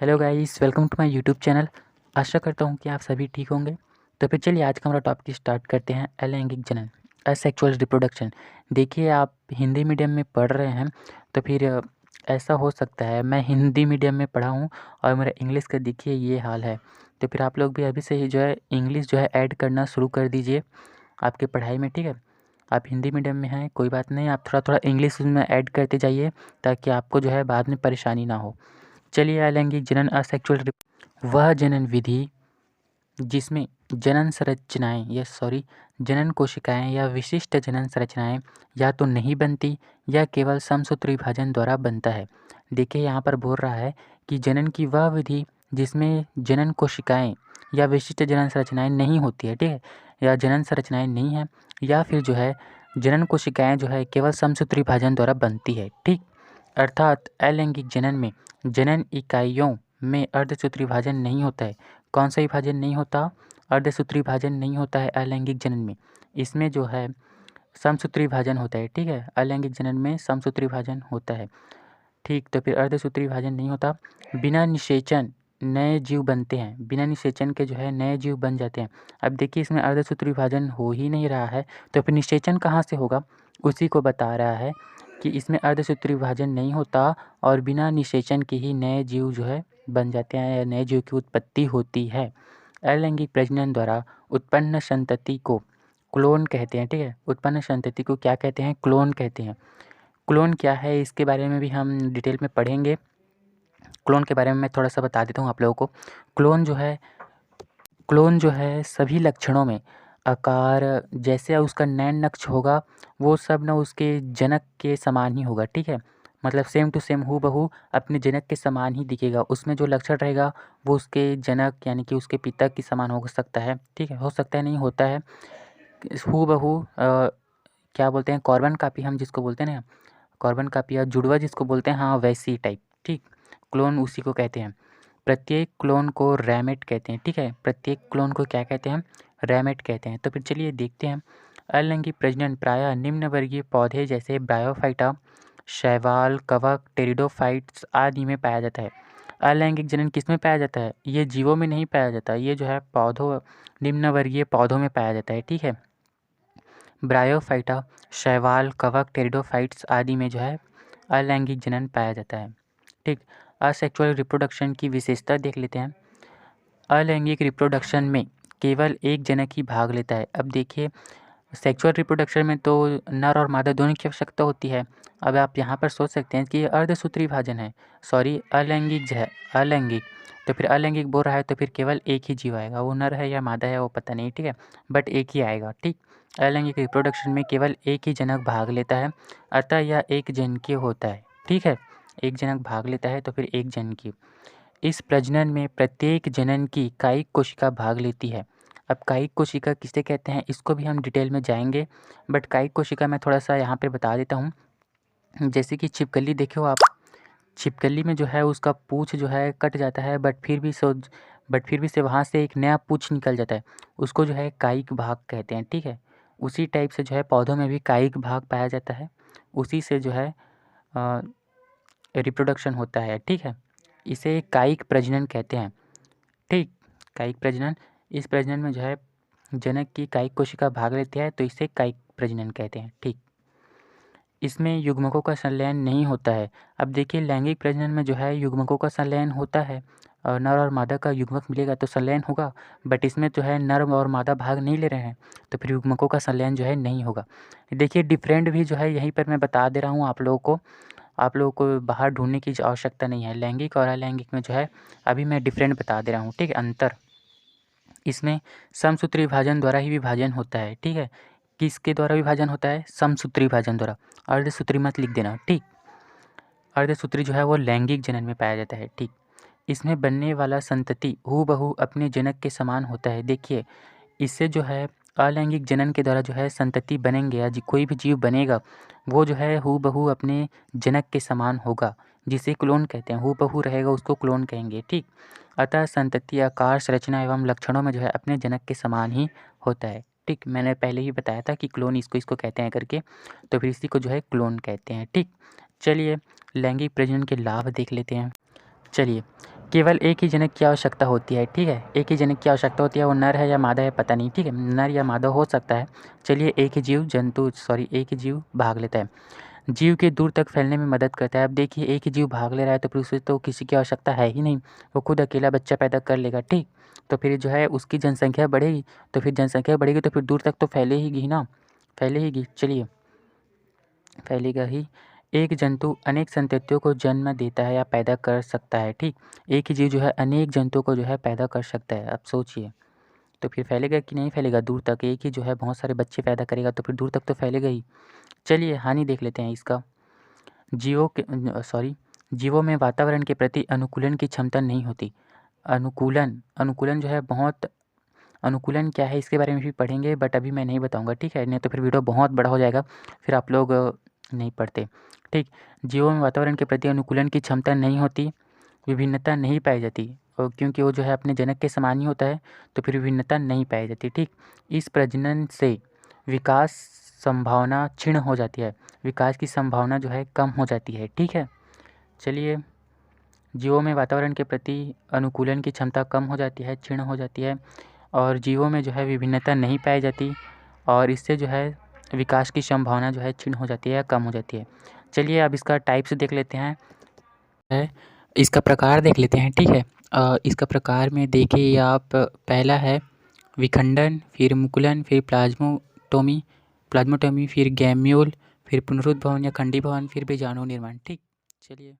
Hello guys, welcome to my YouTube channel. आशा करता हूँ कि आप सभी ठीक होंगे। तो फिर चलिए आज का हमारा टॉपिक स्टार्ट करते हैं। अलैंगिक जनन, असेक्सुअल रिप्रोडक्शन। देखिए, आप हिंदी मीडियम में पढ़ रहे हैं तो फिर ऐसा हो सकता है, मैं हिंदी मीडियम में पढ़ा हूँ और मेरा इंग्लिश का देखिए ये हाल है। तो फिर आप लोग भी अभी से ही जो है इंग्लिश जो है ऐड करना शुरू कर दीजिए आपकी पढ़ाई में, ठीक है। आप हिंदी मीडियम में हैं, कोई बात नहीं, आप थोड़ा थोड़ा इंग्लिश उसमें ऐड करते जाइए ताकि आपको जो है बाद में परेशानी ना हो। चलिए, अलैंगिक जनन असेक्सुअल वह जनन विधि जिसमें जनन कोशिकाएं या विशिष्ट जनन संरचनाएं या तो नहीं बनती या केवल समसूत्री विभाजन द्वारा बनता है। देखिए, यहाँ पर बोल रहा है कि जनन की वह विधि जिसमें जनन कोशिकाएं या विशिष्ट जनन संरचनाएं नहीं होती है, ठीक है, या जनन संरचनाएं नहीं है, या फिर जो है जनन कोशिकाएं जो है केवल समसूत्री विभाजन द्वारा बनती है, ठीक। अर्थात अलैंगिक जनन में जनन इकाइयों में अर्धसूत्री विभाजन नहीं होता है। कौन सा विभाजन नहीं होता? अर्धसूत्री विभाजन नहीं होता है अलैंगिक जनन में। इसमें जो है समसूत्री विभाजन होता है, ठीक है। अलैंगिक जनन में समसूत्री विभाजन होता है, ठीक। तो फिर अर्धसूत्री विभाजन नहीं होता। बिना निषेचन नए जीव बनते हैं, बिना निषेचन के जो है नए जीव बन जाते हैं। अब देखिए, इसमें अर्धसूत्री विभाजन हो ही नहीं रहा है तो फिर निषेचन कहाँ से होगा? उसी को बता रहा है कि इसमें अर्धसूत्री विभाजन नहीं होता और बिना निषेचन के ही नए जीव जो है बन जाते हैं या नए जीव की उत्पत्ति होती है। अलैंगिक प्रजनन द्वारा उत्पन्न संतति को क्लोन कहते हैं, ठीक है। उत्पन्न संतति को क्या कहते हैं? क्लोन कहते हैं। क्लोन क्या है, इसके बारे में भी हम डिटेल में पढ़ेंगे। क्लोन के बारे में मैं थोड़ा सा बता देता हूँ आप लोगों को। क्लोन जो है सभी लक्षणों में आकार जैसे उसका नैन नक्श होगा वो सब ना उसके जनक के समान ही होगा, ठीक है। मतलब सेम टू सेम हूबहू अपने जनक के समान ही दिखेगा। उसमें जो लक्षण रहेगा वो उसके जनक यानी कि उसके पिता के समान हो सकता है, ठीक है। हो सकता है, नहीं होता है। हूबहू क्या बोलते हैं, कॉर्बन कापी हम जिसको बोलते हैं ना, कॉर्बन कापी या जुड़वा जिसको बोलते हैं, हाँ वैसी टाइप, ठीक। क्लोन उसी को कहते हैं। प्रत्येक क्लोन को रैमेट कहते हैं, ठीक है। प्रत्येक क्लोन को क्या कहते हैं? रैमेट कहते हैं। तो फिर चलिए देखते हैं। अलैंगिक प्रजनन प्रायः निम्न वर्गीय पौधे जैसे ब्रायोफाइटा, शैवाल, कवक, टेरिडोफाइट्स आदि में पाया जाता है। अलैंगिक जनन किस में पाया जाता है? ये जीवों में नहीं पाया जाता, ये जो है पौधों, निम्न वर्गीय पौधों में पाया जाता है, ठीक है। ब्रायोफाइटा, शैवाल, कवक, टेरिडोफाइट्स आदि में जो है अलैंगिक जनन पाया जाता है, ठीक। असेक्सुअल रिप्रोडक्शन की विशेषता देख लेते हैं। अलैंगिक रिप्रोडक्शन में केवल एक जनक ही भाग लेता है। अब देखिए, सेक्सुअल रिप्रोडक्शन में तो नर और मादा दोनों की आवश्यकता होती है। अब आप यहाँ पर सोच सकते हैं कि ये अर्धसूत्री विभाजन है, सॉरी अलैंगिक जो है अलैंगिक। तो फिर अलैंगिक बोल रहा है तो फिर केवल एक ही जीव आएगा, वो नर है या मादा है वो पता नहीं, ठीक है, बट एक ही आएगा, ठीक। अलैंगिक रिप्रोडक्शन में केवल एक ही जनक भाग लेता है, अतः यह एक जनकीय होता है, ठीक है। एक जनक भाग लेता है तो फिर एक जनकीय। इस प्रजनन में प्रत्येक जनन की कायिक कोशिका भाग लेती है। अब कायिक कोशिका किसे कहते हैं इसको भी हम डिटेल में जाएंगे, बट कायिक कोशिका मैं थोड़ा सा यहाँ पे बता देता हूँ। जैसे कि छिपकली देखो आप, छिपकली में जो है उसका पूँछ जो है कट जाता है, बट फिर भी से वहाँ से एक नया पूँछ निकल जाता है, उसको जो है कायिक भाग कहते हैं, ठीक है। उसी टाइप से जो है पौधों में भी कायिक भाग पाया जाता है, उसी से जो है रिप्रोडक्शन होता है, ठीक है। इसे कायिक प्रजनन कहते हैं, ठीक। कायिक प्रजनन, इस प्रजनन में जो है जनक की कायिक कोशिका भाग लेती है तो इसे कायिक प्रजनन कहते हैं, ठीक। इसमें युग्मकों का संलयन नहीं होता है। अब देखिए, लैंगिक प्रजनन में जो है युग्मकों का संलयन होता है और नर और मादा का युग्मक मिलेगा तो संलयन होगा, बट इसमें जो है नर और मादा भाग नहीं ले रहे हैं तो फिर युग्मकों का संलयन जो है नहीं होगा। देखिए, डिफरेंट भी जो है यहीं पर मैं बता दे रहा हूँ आप लोगों को, आप लोगों को बाहर ढूंढने की आवश्यकता नहीं है। लैंगिक और अलैंगिक में जो है अभी मैं डिफरेंट बता दे रहा हूँ, ठीक है, अंतर। इसमें समसूत्री विभाजन द्वारा ही विभाजन होता है, ठीक है। किसके द्वारा विभाजन होता है? समसूत्री विभाजन द्वारा। अर्धसूत्री मत लिख देना, ठीक। अर्धसूत्री जो है वो लैंगिक जनन में पाया जाता है, ठीक। इसमें बनने वाला संतति हूबहू अपने जनक के समान होता है। देखिए, इससे जो है अलैंगिक जनन के द्वारा जो है संतति बनेंगे या कोई भी जीव बनेगा वो जो है हूबहू अपने जनक के समान होगा, जिसे क्लोन कहते हैं। हूबहू रहेगा उसको क्लोन कहेंगे, ठीक। अतः संतति आकार, संरचना एवं लक्षणों में जो है अपने जनक के समान ही होता है, ठीक। मैंने पहले ही बताया था कि क्लोन इसको कहते हैं करके, तो फिर इसी को जो है क्लोन कहते हैं, ठीक। चलिए, लैंगिक प्रजनन के लाभ देख लेते हैं। चलिए, केवल एक ही जनक की आवश्यकता होती है, ठीक है। एक ही जनक की आवश्यकता होती है, वो नर है या मादा है पता नहीं, ठीक है। नर या मादा हो सकता है। चलिए एक ही जीव भाग लेता है। जीव के दूर तक फैलने में मदद करता है। अब देखिए एक ही जीव भाग ले रहा है तो फिर उसे तो किसी की आवश्यकता है ही नहीं, वो खुद अकेला बच्चा पैदा कर लेगा, ठीक। तो फिर जो है उसकी जनसंख्या बढ़ेगी, तो फिर जनसंख्या बढ़ेगी तो फिर दूर तक तो फैलेगी ना, फैलेगी। चलिए फैलेगा ही। एक जंतु अनेक संततियों को जन्म देता है या पैदा कर सकता है, ठीक। एक ही जीव जो है अनेक जंतुओं को जो है पैदा कर सकता है। अब सोचिए तो फिर फैलेगा कि नहीं फैलेगा दूर तक? एक ही जो है बहुत सारे बच्चे पैदा करेगा तो फिर दूर तक तो फैलेगा ही। चलिए हानि देख लेते हैं इसका। जीवों में वातावरण के प्रति अनुकूलन की क्षमता नहीं होती। अनुकूलन जो है बहुत, अनुकूलन क्या है इसके बारे में भी पढ़ेंगे, बट अभी मैं नहीं बताऊंगा, ठीक है। नहीं तो फिर वीडियो बहुत बड़ा हो जाएगा, फिर आप लोग नहीं पढ़ते, ठीक। जीवों में वातावरण के प्रति अनुकूलन की क्षमता नहीं होती, विभिन्नता नहीं पाई जाती, और क्योंकि वो जो है अपने जनक के समान ही होता है तो फिर विभिन्नता नहीं पाई जाती, ठीक। इस प्रजनन से विकास संभावना क्षीण हो जाती है, विकास की संभावना जो है कम हो जाती है, ठीक है। चलिए जीवों में वातावरण के प्रति अनुकूलन की क्षमता कम हो जाती है, क्षीण हो जाती है, और जीवों में जो है विभिन्नता नहीं पाई जाती, और इससे जो है विकास की संभावना जो है क्षीण हो जाती है या कम हो जाती है। चलिए अब इसका टाइप्स देख लेते हैं, इसका प्रकार देख लेते हैं, ठीक है। इसका प्रकार में देखिए आप, पहला है विखंडन, फिर मुकुलन, फिर प्लाज्मोटोमी, फिर गैम्यूल, फिर पुनरुद्भवन या खंडीभवन, फिर बीजाणु निर्माण, ठीक। चलिए